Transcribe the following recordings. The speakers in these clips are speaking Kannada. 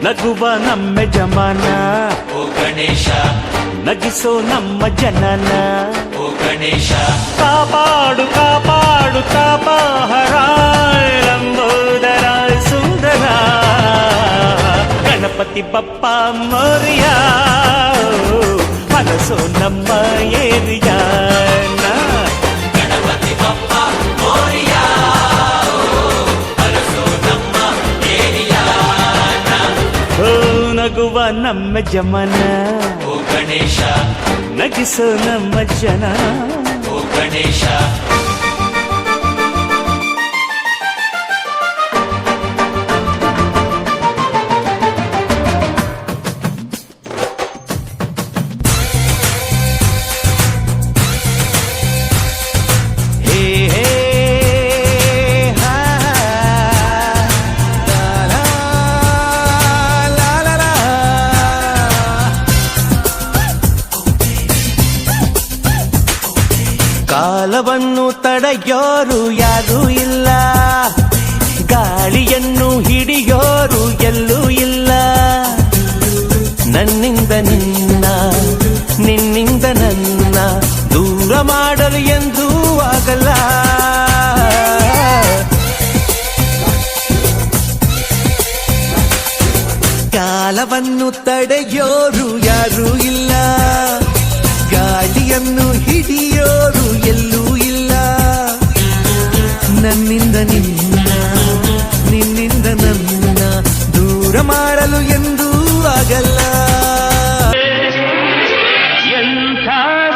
ನಗುವ ನಮ್ಮ ಜಮಾನ ಓ ಗಣೇಶ ನಗಿಸೋ ನಮ್ಮ ಜನನ ಓ ಗಣೇಶ ಕಾಪಾಡು ಕಾಪಾಡು ತಾಪಹರ ಲಂಬೋದರ ಸುಂದರ ಗಣಪತಿ ಬಪ್ಪ ಮೋರಿಯ ಮನಸೋ ನಮ್ಮ ಏರಿಯಾನ ಗಣಪತಿ ಬಪ್ಪ ಮೋರಿಯ ಮನಸೋ ನಮ್ಮ ಏರಿಯಾನ ಓ ನಗುವ ನಮ್ಮ ಜಮನ ಓ ಗಣೇಶ ನಗಿಸೋ ನಮ್ಮ ಜನ ಓ ಗಣೇಶ ಹೇ ಹೇ ಹಾ ಲಾ ಲಾ ಲಾ ಲಾ. ಕಾಲವನ್ನು ತಡೆಯೋರು ಯಾರೂ ಇಲ್ಲ, ಗಾಳಿಯನ್ನು ಹಿಡಿಯೋರು ಎಲ್ಲೂ ಇಲ್ಲ. ನನ್ನಿಂದ ನಿನ್ನ ನಿನ್ನಿಂದ ನನ್ನ ದೂರ ಮಾಡಲು ಎಂದೂ ಆಗಲ್ಲ. ಕಾಲವನ್ನು ತಡೆಯೋರು ಯಾರೂ ಇಲ್ಲ, ಗಾಳಿಯನ್ನು ಹಿಡಿಯೋರು ಎಲ್ಲೂ ಇಲ್ಲ. ನನ್ನಿಂದ ನಿನ್ನ ನಿನ್ನಿಂದ ನನ್ನ ದೂರ ಮಾಡಲು ಎಂದೂ ಆಗಲ್ಲ. ಎಂಥ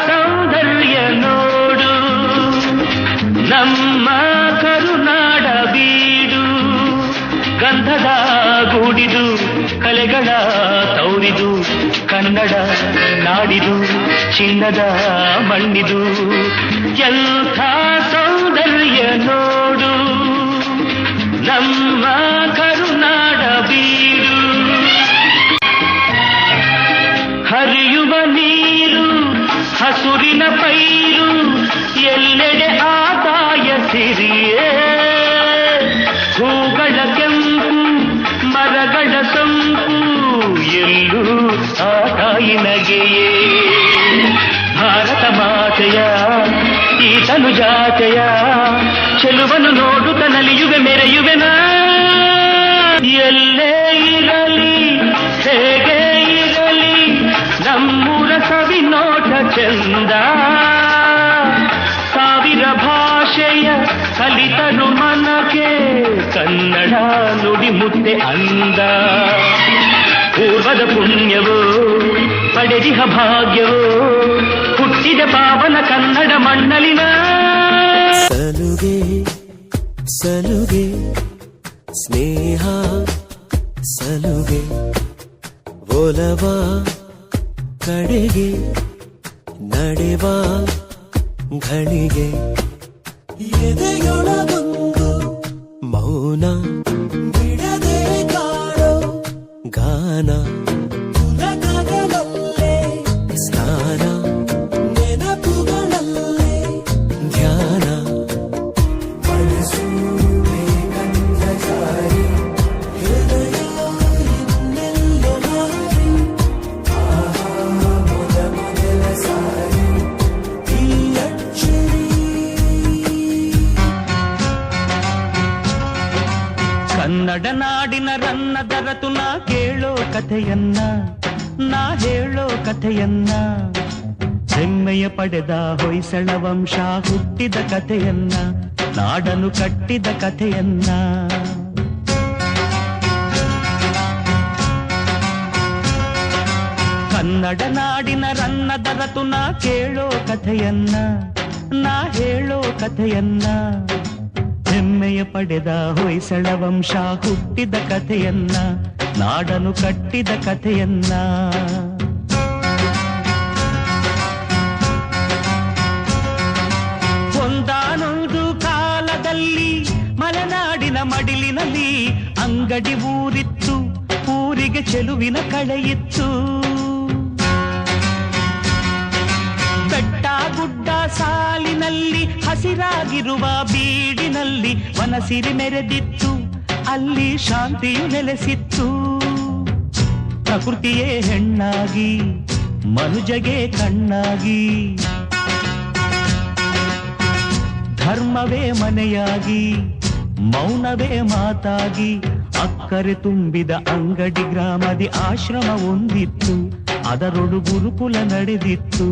ಸೌಂದರ್ಯ ನೋಡು ನಮ್ಮ ಕರುನಾಡ ಬೀಡು, ಗಂಧದ ಗೂಡಿದು ಕಲೆಗಳ ತೌರಿದು ಕನ್ನಡ ನಾಡಿದು ಚಿನ್ನದ ಮಣ್ಣಿದು. ಎಂಥ ಸೌಂದರ್ಯ ನೋಡು ನಮ್ಮ ಕರುನಾಡ ಬೀಡು, ಹರಿಯುವ ನೀರು ಹಸುರಿನ ಪೈರು ಎಲ್ಲೆಡೆ ಆದಾಯ ಸಿರಿಯೇ. ಹೂಗಳ ಕೆಂಪು ಮರಗಳ ಸೊಂಪು ಎಲ್ಲೂ ಆ ತಾಯಿ ನಗೆಯೇ. ಭಾರತ ಮಾತೆಯ ಈ ತನು ಜಾತೆಯ ಚೆಲುವನ್ನು ನೋಡುತ್ತ ನಲಿಯುವೆ ಮೆರೆಯುವೆನ. ಎಲ್ಲೇ ಇರಲಿ ಹೇಗೆ ಇರಲಿ ನಮ್ಮೂರ ಸವಿ ನೋಟ ಚಂದ. ಸಾವಿರ ಭಾಷೆಯ ಕಲಿತರು ಮನಕ್ಕೆ ಕನ್ನಡ ನುಡಿ ಮುತ್ತೆ ಅಂದ. ಪೂರ್ವದ ಪುಣ್ಯವೋ ಪಡೆದಿಹ ಭಾಗ್ಯವೋ ಹುಟ್ಟಿದ ಪಾವನ ಕನ್ನಡ ಮಣ್ಣಲಿನ. ಸಲುಗೆ ಸಲುಗೆ ಸ್ನೇಹ ಸಲುಗೆ ಒಲವ ಕಡೆಗೆ ನಡೆವ ಘಳಿಗೆ. ಎದೆಯೊಳಗೊಂದು ಮೌನ ಬಿಡದೆ ಕಾಡೋ ಗಾನ, ತುಲಕಗಳಲ್ಲೇ ಸ್ನಾನ ನೆನಪುಗಳಲ್ಲೇ ಧ್ಯಾನ. ಮನಸೂರೆ ಕಂಠಚಾರಿ ಹೃದಯ ಇನ್ನೆಲ್ಲೋ ಹಾರಿ. ಆಹಾ ಮೊದಲ ಸಾರಿ ಈ ಅಚ್ಚರಿ. ಕನ್ನಡ ನಾಡಿನ ರನ್ನ ದರತು ನಾ ಕೇಳೋ ಕಥೆಯನ್ನ, ನಾ ಹೇಳೋ ಕಥೆಯನ್ನ. ಹೆಮ್ಮೆಯ ಪಡೆದ ಹೊಯ್ಸಳ ವಂಶ ಹುಟ್ಟಿದ ಕಥೆಯನ್ನ, ನಾಡನು ಕಟ್ಟಿದ ಕಥೆಯನ್ನ. ಕನ್ನಡ ನಾಡಿನ ರನ್ನ ದರತು ನಾ ಕೇಳೋ ಕಥೆಯನ್ನ, ನಾ ಹೇಳೋ ಕಥೆಯನ್ನ. ಹೆಮ್ಮೆಯ ಪಡೆದ ಹೊಯ್ಸಳ ವಂಶ ಹುಟ್ಟಿದ ಕಥೆಯನ್ನ, ನಾಡನು ಕಟ್ಟಿದ ಕಥೆಯನ್ನ. ಒಂದಾನೊಂದು ಕಾಲದಲ್ಲಿ ಮಲೆನಾಡಿನ ಮಡಿಲಿನಲ್ಲಿ ಅಂಗಡಿ ಊರಿತ್ತು, ಊರಿಗೆ ಚೆಲುವಿನ ಕಳೆಯಿತ್ತು. ಬೆಟ್ಟ ಗುಡ್ಡ ಸಾಲಿನಲ್ಲಿ ಹಸಿರಾಗಿರುವ ಬೀಡಿನಲ್ಲಿ ವನಸಿರಿ ಮೆರೆದಿತ್ತು, ಅಲ್ಲಿ ಶಾಂತಿಯು ನೆಲೆಸಿತ್ತು. ಪ್ರಕೃತಿಯೇ ಹೆಣ್ಣಾಗಿ ಮನುಜಗೆ ಕಣ್ಣಾಗಿ, ಧರ್ಮವೇ ಮನೆಯಾಗಿ ಮೌನವೇ ಮಾತಾಗಿ, ಅಕ್ಕರೆ ತುಂಬಿದ ಅಂಗಡಿ ಗ್ರಾಮದಿ ಆಶ್ರಮ ಒಂದಿತ್ತು, ಅದರೊಳು ಗುರುಕುಲ ನಡೆದಿತ್ತು.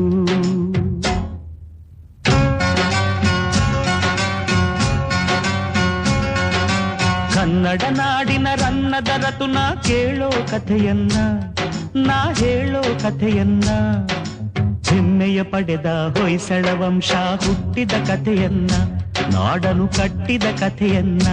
ಕನ್ನಡ ನಾಡಿನ ರನ್ನದ ರತುನ ಕೇಳೋ ಕಥೆಯನ್ನ, ನಾ ಹೇಳೋ ಕಥೆಯನ್ನ, ಹೆಮ್ಮೆಯ ಪಡೆದ ಹೊಯ್ಸಳ ವಂಶ ಹುಟ್ಟಿದ ಕಥೆಯನ್ನ, ನಾಡನು ಕಟ್ಟಿದ ಕಥೆಯನ್ನ.